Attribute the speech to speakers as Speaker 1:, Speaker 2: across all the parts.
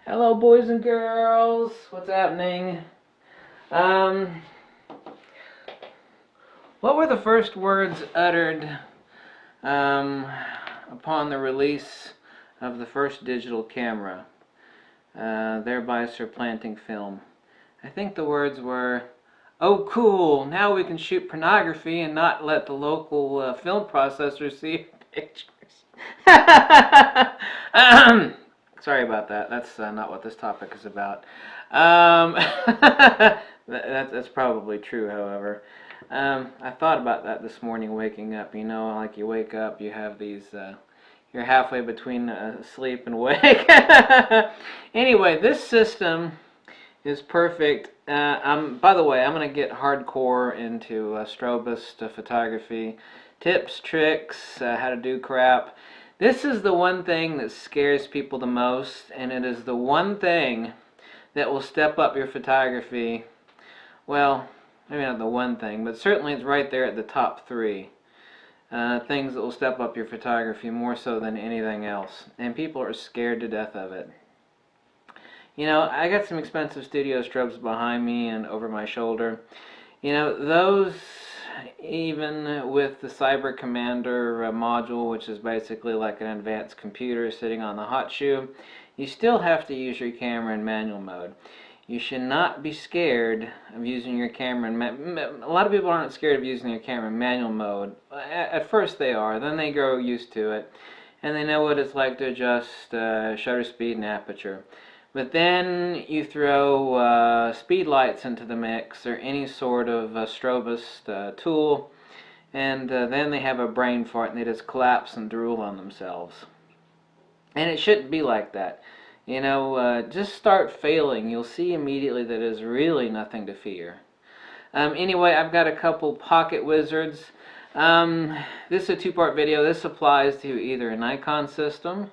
Speaker 1: Hello, boys and girls. What's happening? Um, what were the first words uttered um, upon the release of the first digital camera, thereby supplanting film? I think the words were, "Oh, cool! Now we can shoot pornography and not let the local film processor see pictures." Sorry about that. That's not what this topic is about. That's probably true, however. I thought about that this morning waking up. You know, like you wake up, you have these, you're halfway between sleep and wake. Anyway, this system is perfect. By the way, I'm going to get hardcore into strobist photography. Tips, tricks, how to do crap. This is the one thing that scares people the most, and it is the one thing that will step up your photography. Well, maybe not the one thing, but certainly it's right there at the top three. Things that will step up your photography more so than anything else. And people are scared to death of it. You know, I got some expensive studio strobes behind me and over my shoulder. You know, those, even with the Cyber Commander module, which is basically like an advanced computer sitting on the hot shoe, you still have to use your camera in manual mode. You should not be scared of using your camera in a lot of people aren't scared of using their camera in manual mode. At first they are, then they grow used to it, and they know what it's like to adjust shutter speed and aperture. But then you throw speed lights into the mix or any sort of strobist tool, and then they have a brain fart and they just collapse and drool on themselves. And it shouldn't be like that. You know, just start failing. You'll see immediately that there's really nothing to fear. Anyway, I've got a couple pocket wizards. This is a two-part video. This applies to either a Nikon system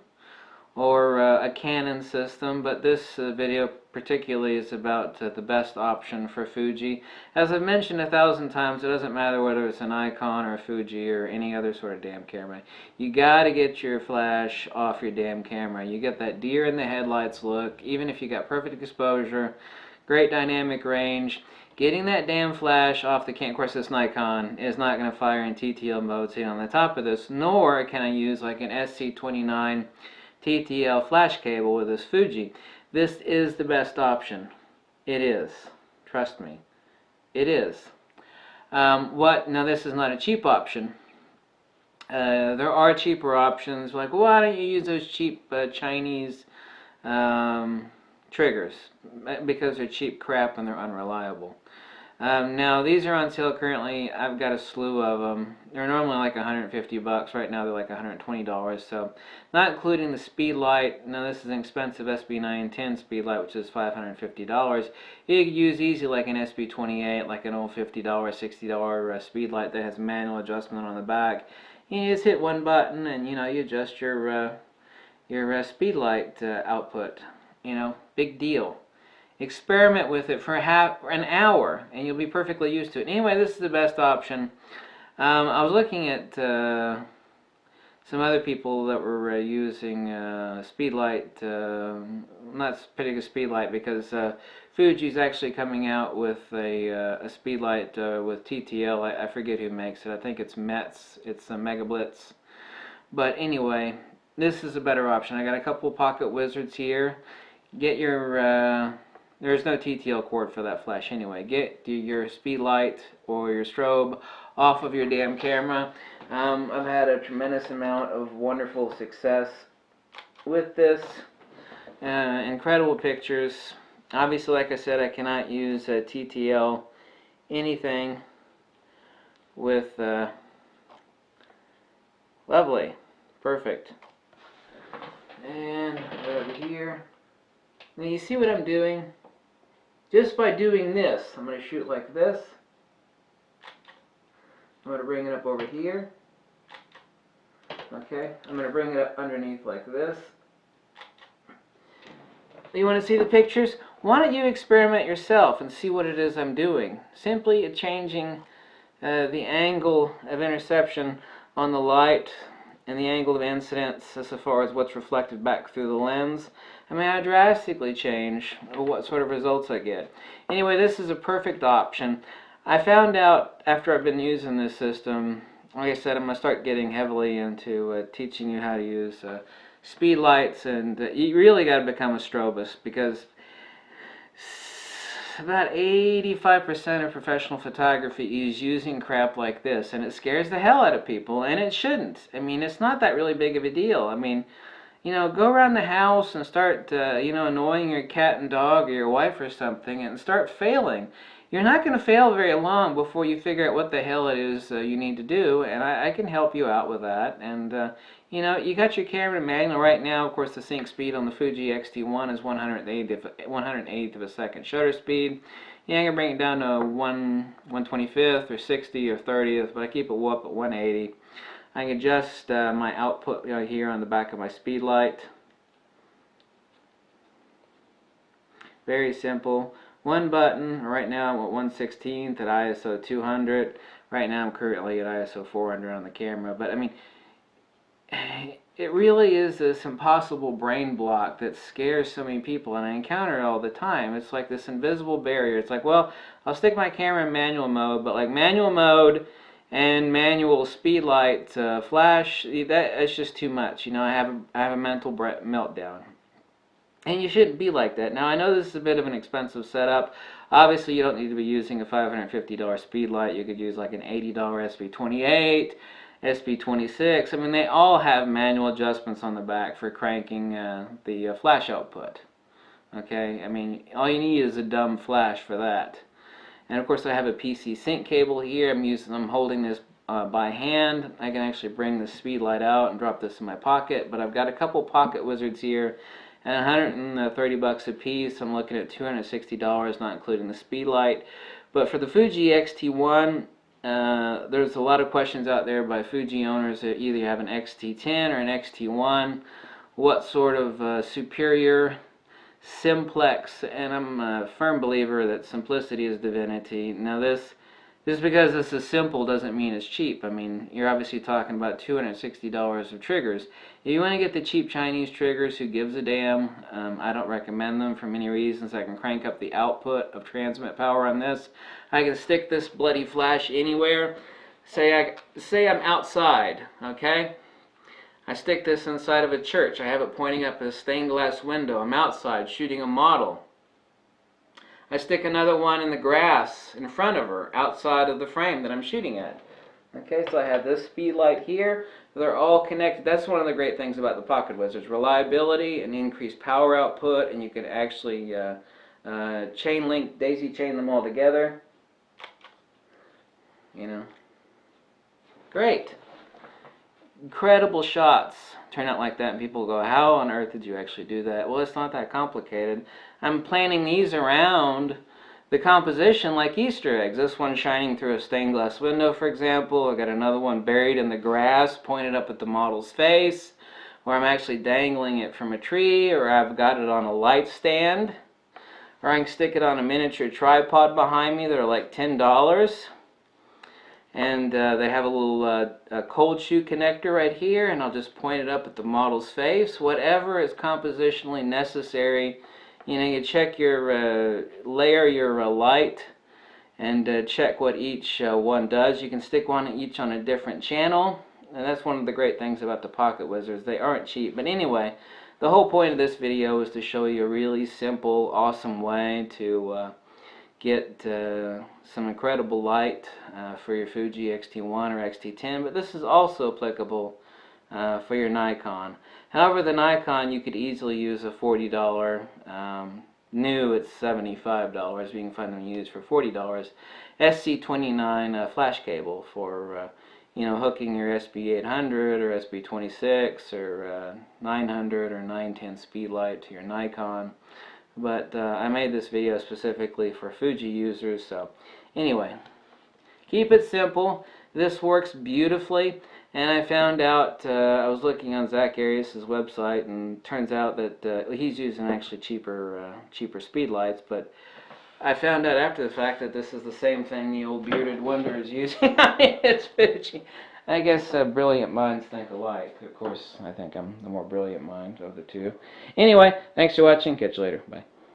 Speaker 1: or a Canon system, but this video particularly is about the best option for Fuji. As I've mentioned 1,000 times, it doesn't matter whether it's an Nikon or a Fuji or any other sort of damn camera. You gotta get your flash off your damn camera. You get that deer in the headlights look, even if you got perfect exposure, great dynamic range. Getting that damn flash off the camera, of course this Nikon is not going to fire in TTL mode sitting on the top of this, nor can I use like an SC29 TTL flash cable with this Fuji. This is the best option. It is. Trust me. It is. Now this is not a cheap option. There are cheaper options, like why don't you use those cheap Chinese triggers? Because they're cheap crap and they're unreliable. Now these are on sale currently. I've got a slew of them. They're normally like 150 bucks. Right now they're like $120. So, not including the speed light. Now this is an expensive SB910 speed light, which is $550. You could use easy like an SB28, like an old $50, $60 speed light that has manual adjustment on the back. You just hit one button and you know you adjust your speed light output. You know, big deal. Experiment with it for an hour and you'll be perfectly used to it. Anyway, this is the best option. I was looking at some other people that were using speedlight, not particular speedlight, because Fuji's actually coming out with a speedlight with TTL. I forget who makes it. I think it's Metz. It's a Megablitz. But anyway, this is a better option. I got a couple pocket wizards here. Get your there's no TTL cord for that flash anyway. Get your speed light or your strobe off of your damn camera. I've had a tremendous amount of wonderful success with this. Incredible pictures. Obviously, like I said, I cannot use TTL anything with lovely. Perfect. And right over here. Now you see what I'm doing? Just by doing this, I'm going to shoot like this. I'm going to bring it up over here. Okay, I'm going to bring it up underneath like this. You want to see the pictures? Why don't you experiment yourself and see what it is I'm doing? Simply changing the angle of interception on the light and the angle of incidence as far as what's reflected back through the lens, I mean, I drastically change what sort of results I get. Anyway, this is a perfect option. I found out after I've been using this system, like I said, I'm going to start getting heavily into teaching you how to use speed lights, and you really got to become a strobist, because about 85% of professional photography is using crap like this, and it scares the hell out of people, and it shouldn't. I mean, it's not that really big of a deal. I mean, you know, go around the house and start, you know, annoying your cat and dog or your wife or something, and start failing. You're not going to fail very long before you figure out what the hell it is you need to do, and I can help you out with that. And you know, you got your camera manual right now. Of course, the sync speed on the Fuji XT1 is 1/8th of a second shutter speed. Yeah, I can bring it down to 1/25th or 60 or 30th, but I keep it up at 180. I can adjust my output here on the back of my speed light. Very simple. One button. Right now I'm at 1/16th at ISO 200. Right now I'm currently at ISO 400 on the camera. But I mean, it really is this impossible brain block that scares so many people, and I encounter it all the time. It's like this invisible barrier. It's like, well, I'll stick my camera in manual mode, but like manual mode and manual speed light flash, that's just too much. You know, I have a mental meltdown. And you shouldn't be like that. Now, I know this is a bit of an expensive setup. Obviously, you don't need to be using a $550 speed light. You could use like an $80 SB28, SB26. I mean, they all have manual adjustments on the back for cranking the flash output. Okay, I mean, all you need is a dumb flash for that. And of course, I have a PC sync cable here. I'm holding this by hand. I can actually bring the speed light out and drop this in my pocket. But I've got a couple pocket wizards here, and 130 bucks a piece. I'm looking at $260, not including the speed light. But for the Fuji XT1, there's a lot of questions out there by Fuji owners that either have an XT10 or an XT1. What sort of superior, simplex, and I'm a firm believer that simplicity is divinity. Now just because this is simple doesn't mean it's cheap. I mean, you're obviously talking about $260 of triggers. If you want to get the cheap Chinese triggers, who gives a damn? I don't recommend them for many reasons. I can crank up the output of transmit power on this. I can stick this bloody flash anywhere. Say I'm outside, okay? I stick this inside of a church. I have it pointing up a stained glass window. I'm outside shooting a model. I stick another one in the grass in front of her, outside of the frame that I'm shooting at. Okay, so I have this speed light here. They're all connected. That's one of the great things about the Pocket Wizards: reliability and increased power output, and you can actually daisy chain them all together. You know, great. Incredible shots turn out like that, and people go, how on earth did you actually do that? Well, it's not that complicated. I'm planning these around the composition like Easter eggs. This one shining through a stained glass window, for example. I got another one buried in the grass, pointed up at the model's face, or I'm actually dangling it from a tree, or I've got it on a light stand, or I can stick it on a miniature tripod behind me that are like $10. And they have a little cold shoe connector right here, and I'll just point it up at the model's face. Whatever is compositionally necessary. You know, you check your layer your light, and check what each one does. You can stick one each on a different channel, and that's one of the great things about the Pocket Wizards. They aren't cheap, but anyway, the whole point of this video is to show you a really simple, awesome way to get some incredible light for your Fuji XT1 or XT10, but this is also applicable for your Nikon. However, the Nikon, you could easily use a $40, new it's $75, you can find them used for $40, SC29 flash cable for you know, hooking your SB800 or SB26 or 900 or 910 speed light to your Nikon. But I made this video specifically for Fuji users, so anyway, keep it simple. This works beautifully, and I found out, I was looking on Zach Arias' website, and turns out that he's using actually cheaper speed lights, but I found out after the fact that this is the same thing the old bearded wonder is using. It's Fuji. I guess brilliant minds think alike. Of course, I think I'm the more brilliant mind of the two. Anyway, thanks for watching. Catch you later. Bye.